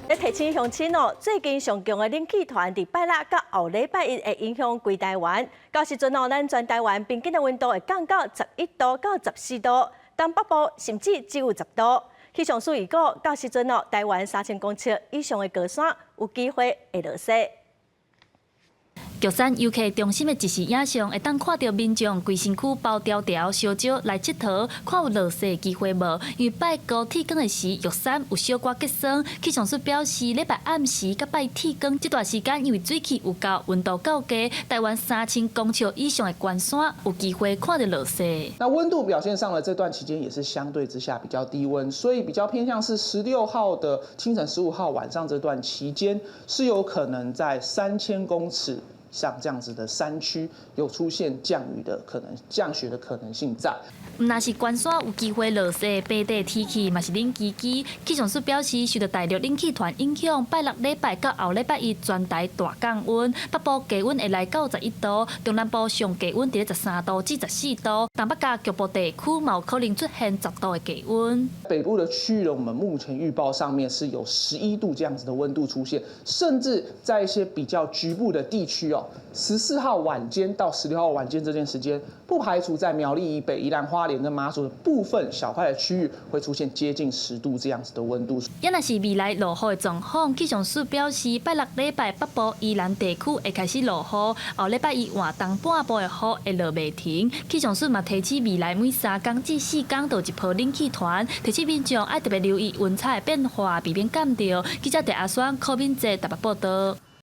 咧提醒乡亲哦，最近上强的冷气团伫拜六到后礼拜一会影响规台湾。到时阵哦，咱全台湾平均的温度会降到11度到14度，东北部甚至只有10度。气象署预估，到时阵哦，台湾3000公尺以上的高山有机会会落雪。玉山游客中心的即时影像，会当看到民众规身躯包条条烧焦来佚佗，看有落雪的机会无？因为拜高铁光的时，玉山有小可结霜。气象署表示，礼拜暗时甲拜铁光这段时间，因为水汽有够，温度够低，台湾3000公尺以上的高山有机会看到落雪。那温度表现上呢，这段期间也是相对之下比较低温，所以比较偏向是16号的清晨，15号晚上这段期间是有可能在3000公尺。像这样子的山区有出现降雨的可能、降雪的可能性在。若是关山有机会落雪，北地天气嘛是冷叽叽。气象署表示，受到大陆冷气团影响，拜六礼拜到后礼拜一全台大降温，北部低温会来到11度，中南部上低温伫13度至14度，东北加局部地区嘛有可能出现10度的低温。北部的区域呢，我们目前预报上面是有11度这样子的温度出现，甚至在一些比较局部的地区哦，14号晚间到16号晚间这段时间，不排除在苗栗以北、宜兰花莲跟马祖的部分小块的区域会出现接近10度这样子的温度。也若是未来落雨的状况，气象署表示，拜六礼拜北部宜兰地区会开始落雨，后礼拜一换东半部的雨会落袂停。气象署嘛提醒未来每3天至4天就一波冷气团，提醒民众爱特别留意温差的变化，避免感冒。记者陈阿双、柯敏哲台北报道。